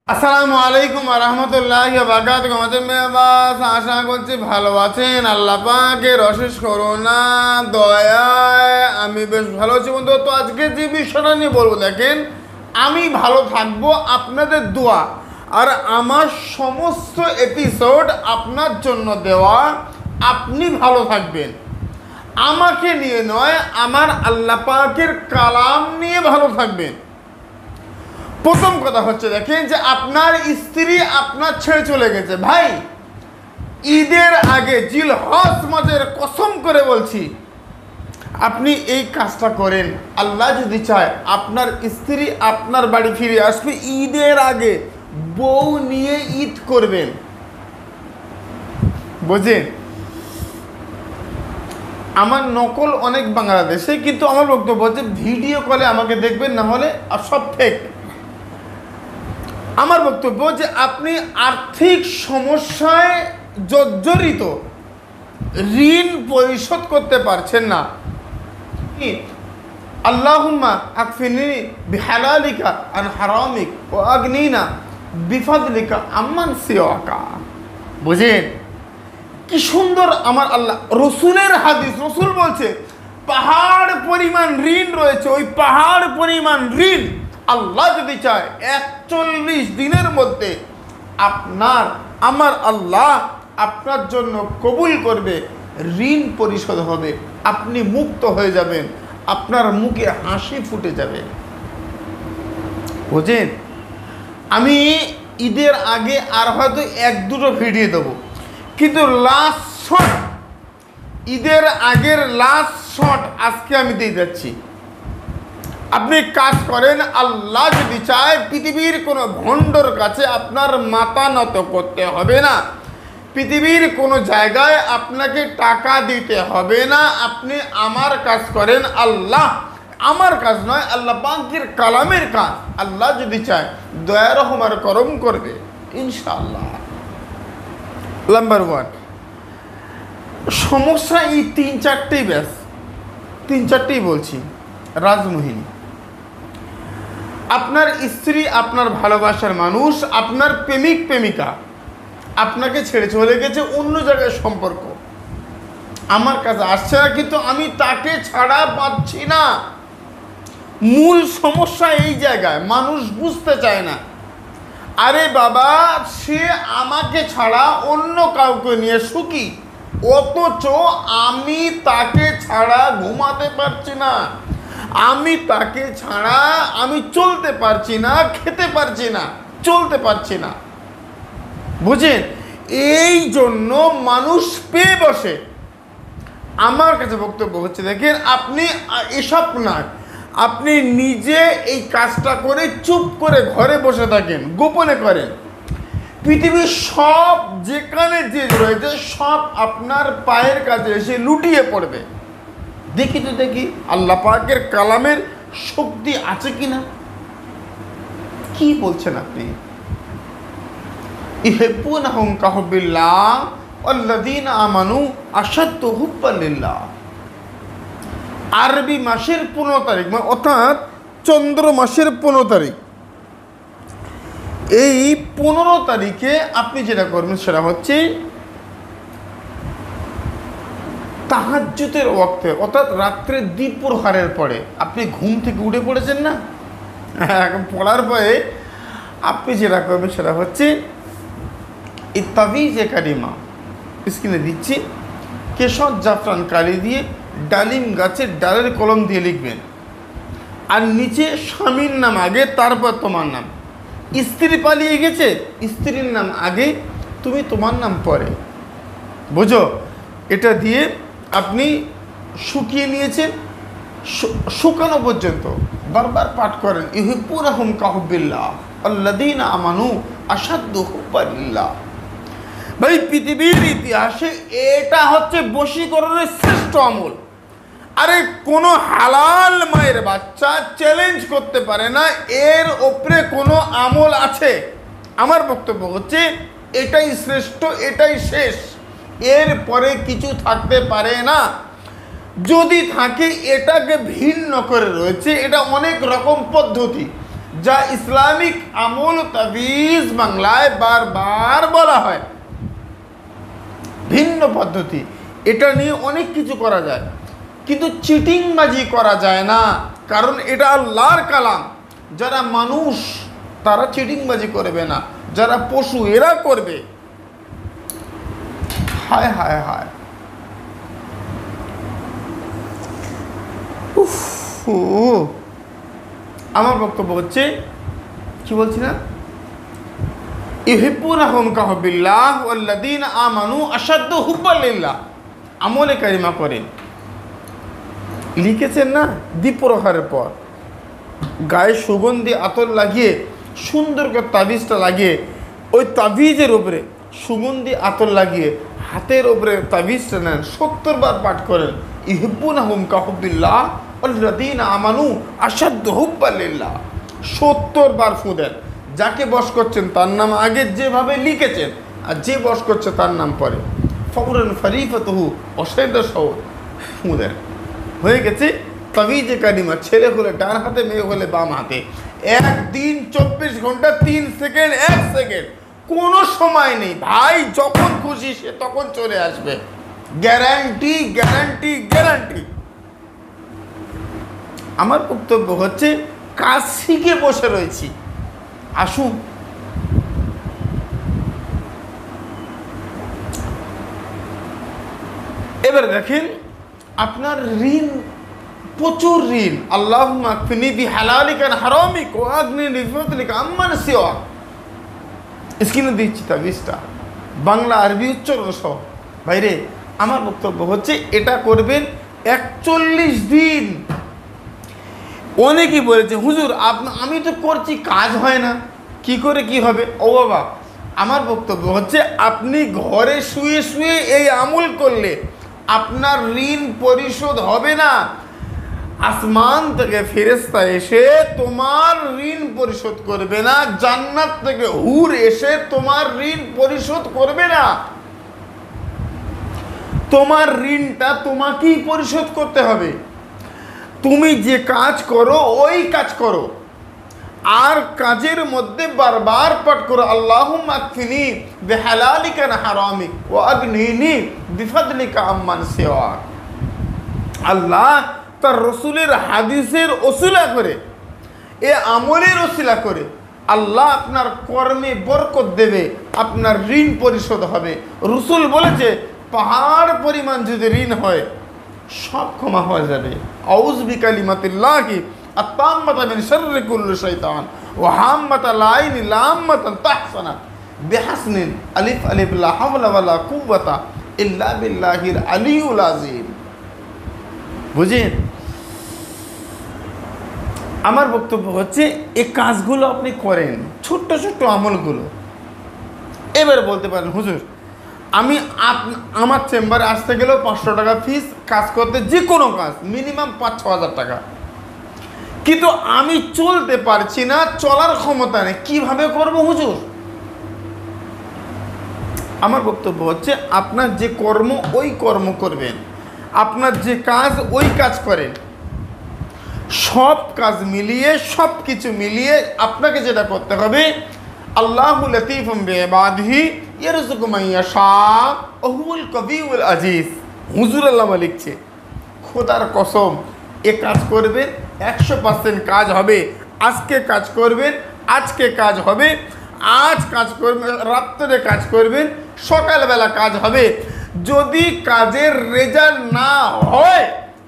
আসসালামু আলাইকুম ওয়া রাহমাতুল্লাহি ওয়া বারাকাতুহু। মেহবাস আশা করছি ভালো আছেন। আল্লাহ পাকের অশেষ করুণা দয়ায় আমি বেশ ভালো আছি বন্ধু। তো আজকে যে বিষয়টা নিয়ে বলবো, দেখেন, আমি ভালো থাকবো আপনাদের দোয়া, আর আমার সমস্ত এপিসোড আপনার জন্য দেওয়া। আপনি ভালো থাকবেন, আমাকে নিয়ে নয়, আমার আল্লাহ পাকের কালাম নিয়ে ভালো থাকবেন। প্রথম কথা হচ্ছে, দেখেন, যে আপনার স্ত্রী আপনার ছেড়ে চলে গেছে। ভাই, ঈদের আগে জিলহজ মাসের কসম করে বলছি, আপনি এই কাজটা করেন। আল্লাহ যদি চায় আপনার স্ত্রী আপনার বাড়ি ফিরে আসবে। ঈদের আগে বউ নিয়ে ঈদ করবেন, বুঝেন? আমার নকল অনেক বাংলাদেশে, কিন্তু আমার বক্তব্য হচ্ছে ভিডিও কলে আমাকে দেখবেন, না হলে আর সব ফেক। আমার বক্তব্য যে আপনি আর্থিক সমস্যায় জর্জরিত, ঋণ পরিশোধ করতে পারছেন না, আল্লাহুম্মা আকফিনি বিহালালিকা আন হারামিক ওয়া আগনিনা বিফাদলিকা আম্মান সিওয়াকা। বুঝেন কি সুন্দর আমার আল্লাহ, রসুলের হাদিস, রসুল বলছে পাহাড় পরিমাণ ঋণ রয়েছে, ওই পাহাড় পরিমাণ ঋণ আল্লাহ যদি চায় 41 দিনের মধ্যে আমার আল্লাহ আপনার জন্য কবুল করবে, ঋণ পরিশোধ হবে, আপনি মুক্ত হয়ে যাবেন, আপনার মুখে হাসি ফুটে যাবে। বুঝেন, আমি ঈদের আগে আর হয়তো 1-2টো ভিডিও দেবো, কিন্তু লাস্ট শট, ঈদের আগের লাস্ট শট আজকে আমি দিয়ে যাচ্ছি। আপনি কাজ করেন, আল্লাহ যদি চায় পৃথিবীর কোনো ভণ্ডর কাছে আপনার মাথা নত করতে হবে না, পৃথিবীর কোনো জায়গায় আপনাকে টাকা দিতে হবে না। আপনি আমার কাজ করেন, আল্লাহ, আমার কাজ নয়, আল্লাহ পাকের কালামের কাজ, আল্লাহ যদি চায় দয়া রহমার করম করবে ইনশাআল্লাহ। নাম্বার 1 সমস্যা এই 3-4টেই, ব্যাস 3-4টেই বলছি। রাজমোহিনী, আপনার স্ত্রী, আপনার ভালোবাসার মানুষ, আপনার প্রেমিক প্রেমিকা আপনাকে ছেড়ে চলে গেছে, অন্য জায়গায় সম্পর্ক, আমার কাছে আসছে না, কিন্তু আমি তাকে ছাড়া পাচ্ছি না। মূল সমস্যা এই জায়গায়, মানুষ বুঝতে চায় না। আরে বাবা, সে আমাকে ছাড়া অন্য কাউকে নিয়ে সুখী, অথচ আমি তাকে ছাড়া ঘুমাতে পারছি না, আমি তাকে ছাড়া আমি চলতে পারছি না, খেতে পারছি না, চলতে পারছি না। বুঝেন, এই জন্য মানুষ পেয়ে বসে। আমার কাছে বক্তব্য হচ্ছে, দেখেন, আপনি এসব না, আপনি নিজে এই কাজটা করে চুপ করে ঘরে বসে থাকেন, গোপনে করেন, পৃথিবীর সব যেখানে যে রয়েছে সব আপনার পায়ের কাছে এসে লুটিয়ে পড়বে। দেখি তো দেখি আল্লাহ পাকের কালামের শক্তি আছে কিনা। কি বলছেন আপনি? ইহিব্বুনাহুম কাহুবিল্লাহ ওয়াল্লাযীনা আমানু আশাদ্দু হুব্বান লিল্লাহ। আরবি মাসের 15 তারিখ, অর্থাৎ চন্দ্র মাসের 15 তারিখ, এই 15 তারিখে আপনি যেটা করবেন সেটা হচ্ছে তাহাজ্জুদের ওয়াক্তে, অর্থাৎ রাত্রে দ্বিপ্রহরের পরে আপনি ঘুম থেকে উঠে পড়েছেন না, পড়ার পরে আপনি যেটা করবেন সেটা হচ্ছে এই তাবিজে কারিমা স্ক্রিনে দিচ্ছি, কেশর জাফরান কালি দিয়ে ডালিম গাছের ডালের কলম দিয়ে লিখবেন, আর নিচে স্বামীর নাম আগে, তারপর তোমার নাম। স্ত্রী পালিয়ে গেছে, স্ত্রীর নাম আগে, তুমি তোমার নাম পরে, বুঝো? এটা দিয়ে আপনি শুকিয়ে নিয়েছেন, শুকানো পর্যন্ত বারবার পাঠ করেন, ইহিব্বুনাহুম কাহুবিল্লাহ আল্লাযীনা আমানু আশাদ্দু হুব্বান লিল্লাহ। ভাই, পৃথিবীর ইতিহাসে এটা হচ্ছে বশীকরণের শ্রেষ্ঠ আমল। আরে কোনো হালাল মায়ের বাচ্চা চ্যালেঞ্জ করতে পারে না এর ওপরে কোনো আমল আছে। আমার বক্তব্য হচ্ছে এটাই শ্রেষ্ঠ, এটাই শেষ, এর পরে কিছু থাকতে পারে না। যদি থাকে এটাকে ভিন্ন করে রয়েছে, এটা অনেক রকম পদ্ধতি, যা ইসলামিক আমল তাবিজ বাংলায় বারবার বলা হয়, ভিন্ন পদ্ধতি। এটা নিয়ে অনেক কিছু করা যায়, কিন্তু চিটিংবাজি করা যায় না, কারণ এটা আল্লাহর কালাম। যারা মানুষ তারা চিটিংবাজি করবে না, যারা পশু এরা করবে। হায় হায় হায়, আমার বক্তব্য হচ্ছে, কি বলছি না, ইউহিব্বুনাহুম কাহুবিল্লাহ ওয়াল্লাযীনা আমানু আশাদ্দু হুব্বান লিল্লাহ। আমলে কারিমা করেন, লিখেছেন না, দ্বীপ্রহরের পর গায়ে সুগন্ধি আতর লাগিয়ে সুন্দর করে তাবিজটা লাগিয়ে ওই তাবিজের উপরে সুগন্ধি আতর লাগিয়ে হাতের উপরে তাবিজটা নেন, 70 বার পাঠ করেন, ইউহিব্বুনাহুম কাহুবিল্লাহ ওয়াল্লাযীনা আমানু আশাদ্দু হুব্বান লিল্লাহ। 70 বার ফু দেন। যাকে বশ করছেন তার নাম আগে যেভাবে লিখেছেন, আর যে বশ করছে তার নাম পরে। ফওরান ফারিফাতুহু অসাইদা সহ ফু দেন। হয়ে গেছে তাবিজে কারিমা। ছেলে হলে ডান হাতে, মেয়ে হলে বাম হাতে। একদিন 24 ঘন্টা 3 সেকেন্ড 1 সেকেন্ড, কোনো সময় নেই ভাই। যখন খুশি সে তখন চলে আসবে, গ্যারান্টি গ্যারান্টি গ্যারান্টি। আমার বক্তব্য হচ্ছে, কাজ শিখে বসে রয়েছি, আসুন। এবার দেখেন, আপনার ঋণ, প্রচুর ঋণ। আল্লাহুম্মা আকফিনি বিহালালিকা আন হারামিক ওয়া আগনিনি বিফদলিকা আম্মান সিওয়াক। স্ক্রিনে দিচ্ছি তাবিজটা, বাংলা আরবি উচ্চারণ সহ। ভাইরে, আমার বক্তব্য হচ্ছে, এটা করবেন 41 দিন। অনেকেই বলেছে, হুজুর আমি তো করছি, কাজ হয় না, কি করে কি হবে? ও বাবা, আমার বক্তব্য হচ্ছে, আপনি ঘরে শুয়ে শুয়ে এই আমল করলে আপনার ঋণ পরিশোধ হবে না। আসমান থেকে ফেরেশতা এসে তোমার ঋণ পরিশোধ করবে না, জান্নাত থেকে হুর এসে তোমার ঋণ পরিশোধ করবে না। তোমার ঋণটা তোমাকেই পরিশোধ করতে হবে। তুমি যে কাজ করো ওই কাজ করো, আর কাজের মধ্যে বারবার পাঠ করো, আল্লাহুম্মা আকফিনি বিহালালিকা আন হারামিক ওয়া আগনিনি বিফদলিকা আম্মান সিওয়াক। আল্লাহ তার রসুলের হাদিসের ওসিলা করে, এ আমলের ওসিলা করে আল্লাহ আপনার কর্মে বরকত দেবে, আপনার ঋণ পরিশোধ হবে। রসুল বলেছে, পাহাড় পরিমাণ যদি ঋণ হয় সব ক্ষমা হয়ে যাবে। আউযু বিকালিমাতিল্লাহি আত-তাম্মাতি মিন শাররি কুল্লি শাইতান ওয়া হাম্মাতাল আইনি লাম্মাতান তাহসানাত বিহাসনিন আলিফ আলিফ লা হাওলা ওয়ালা কুওয়াতা ইল্লা বিল্লাহিল আলিয়্যুল আযীম। বুঝেন? আমার বক্তব্য হচ্ছে, এই কাজগুলো আপনি করেন, ছোট্ট ছোট্ট আমলগুলো। এবার বলতে পারেন, হুজুর আমি আমার চেম্বারে আসতে গেলেও 500 টাকা ফিস, কাজ করতে যে কোনো কাজ মিনিমাম 5-6 হাজার টাকা, কিন্তু আমি চলতে পারছি না, চলার ক্ষমতা নেই, কিভাবে করব হুজুর? আমার বক্তব্য হচ্ছে, আপনার যে কর্ম ওই কর্ম করবেন, আপনার যে কাজ ওই কাজ করেন। সব কাজ মিলিয়ে, সব কিছু মিলিয়ে আপনাকে যেটা করতে হবে, আল্লাহু লতীফুম বিইবাদিহি ইয়ারযুকু মান ইয়াশা ওয়া হুয়াল কাবিয়্যুল আজিজ। হুজুর আল্লামা লিখছে, খোদার কসম, এ কাজ করবেন 100% কাজ হবে। আজকে কাজ করবেন, আজকে কাজ হবে। আজ কাজ করবেন, রাত্রে কাজ করবেন, সকালবেলা কাজ হবে। যদি কাজের রেজাল্ট না হয়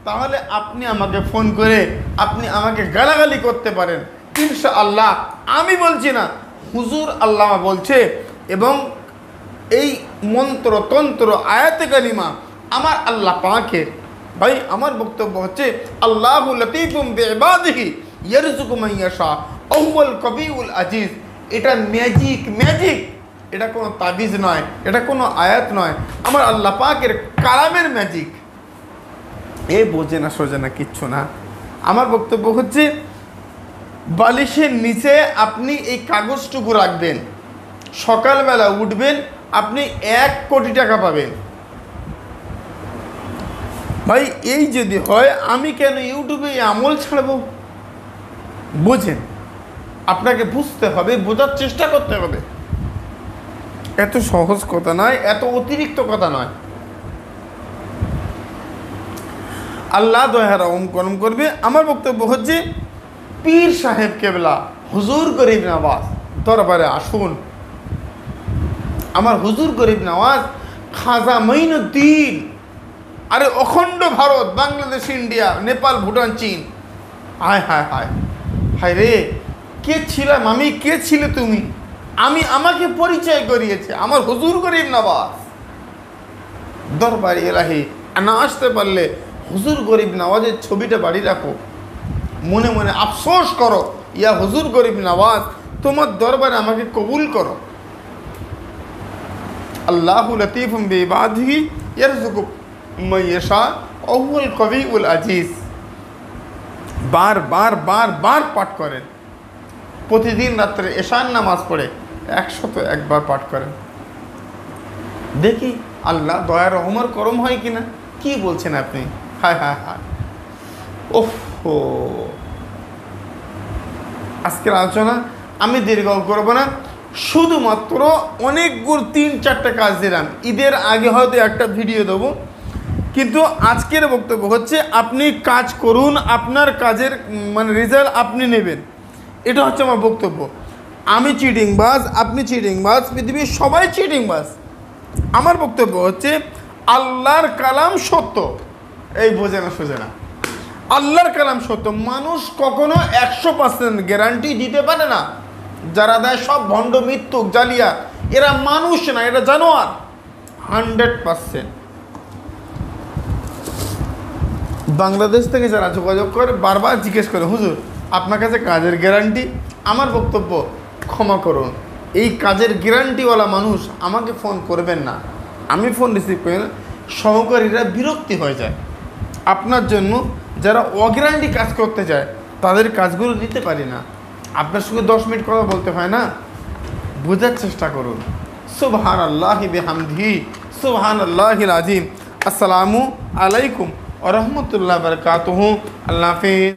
তাহলে আপনি আমাকে ফোন করে আপনি আমাকে গালাগালি করতে পারেন, ইনশাআল্লাহ। আমি বলছি না, হুজুর আল্লামা বলছে। এবং এই মন্ত্র তন্ত্র আয়াতে কারিমা আমার আল্লাহ পাকের। ভাই, আমার বক্তব্য হচ্ছে, আল্লাহু লতীফুম বিইবাদিহি ইয়ারযুকু মান ইয়াশা ওয়া হুয়াল কাবিয়্যুল আজিজ। এটা ম্যাজিক, ম্যাজিক। এটা কোনো তাবিজ নয়, এটা কোনো আয়াত নয়, আমার আল্লাহ পাকের কালামের ম্যাজিক। এ বোঝে না সোজে না, কিচ্ছু না। আমার বক্তব্য হচ্ছে, বালিশের নিচে আপনি এই কাগজটুকু রাখবেন, সকালবেলা উঠবেন, আপনি 1 কোটি টাকা পাবেন। ভাই, এই যদি হয়, আমি কেন ইউটিউবে আমল ছাড়ব? বুঝেন? আপনাকে বুঝতে হবে, বোঝার চেষ্টা করতে হবে। এত সহজ কথা নয়, এত অতিরিক্ত কথা নয়। আল্লাহ দয়া রহম করম করবে। আমার বক্তব্য হচ্ছে, পীর সাহেব কেবলা হুজুর গরিব নওয়াজ দরবারে আসুন। আমার হুজুর গরিব নওয়াজ খাজা মঈনুদ্দিন, আরে অখণ্ড ভারত, বাংলাদেশ, ইন্ডিয়া, নেপাল, ভুটান, চীন। হায় হায় হায় হায় রে, কে ছিলাম আমি, কে ছিলে তুমি? আমাকে পরিচয় করিয়েছে আমার হুজুর গরিব নওয়াজ। দরবারে এলাহি না আসতে পারলে হুজুর গরিব নওয়াজের ছবিটা বাড়ি রাখো, মনে মনে আফসোস করো, ইয়া হুজুর গরিব নওয়াজ, তোমার দরবারে আমাকে কবুল করো। আল্লাহু লতীফুম বিইবাদিহি ইয়ারযুকু মান ইয়াশা ওয়া হুয়াল কবিউল আজিজ। বার বার বার বার পাঠ করেন। প্রতিদিন রাত্রে এশার নামাজ পড়ে 101 বার পাঠ করেন। দেখি আল্লাহ দয়া রহমর করম হয় কিনা। কি বলছেন আপনি? হায় হায় হায়, ওহো। আজকের আলোচনা আমি দীর্ঘ করব না, শুধুমাত্র অনেকগুলো 3-4টা কাজ দিলাম। ঈদের আগে হয়তো একটা ভিডিও দেবো, কিন্তু আজকের বক্তব্য হচ্ছে আপনি কাজ করুন, আপনার কাজের মানে রেজাল্ট আপনি নেবেন। এটা হচ্ছে আমার বক্তব্য। আমি চিটিংবাজ, আপনি চিটিংবাজ, পৃথিবীর সবাই চিটিংবাজ। আমার বক্তব্য হচ্ছে আল্লাহর কালাম সত্য, এই বোঝে না সোজে না। আল্লাহর কালাম সত্য, মানুষ কখনো 100% গ্যারান্টি দিতে পারে না। যারা দেয় সব ভণ্ড, মৃত্যুক, জালিয়া। এরা মানুষ না, এরা জানোয়ার। 100%। বাংলাদেশ থেকে যারা যোগাযোগ করে বারবার জিজ্ঞেস করে, হুজুর আপনার কাছে কাজের গ্যারান্টি? আমার বক্তব্য, ক্ষমা করুন, এই কাজের গ্যারান্টিওয়ালা মানুষ আমাকে ফোন করবেন না। আমি ফোন রিসিভ করি না, সহকারীরা বিরক্তি হয়ে যায়। আপনার জন্য যারা অগ্যারান্টি কাজ করতে চায় তাদের কাজগুলো নিতে পারি না। আপনার সঙ্গে 10 মিনিট কথা বলতে হয় না, বোঝার চেষ্টা করুন। সুবহানাল্লাহি বিহামদিহি, সুবহানাল্লাহিল আযীম। আসসালামু আলাইকুম ওয়া রাহমাতুল্লাহি ওয়া বারাকাতুহু। আল্লাহ হাফেজ।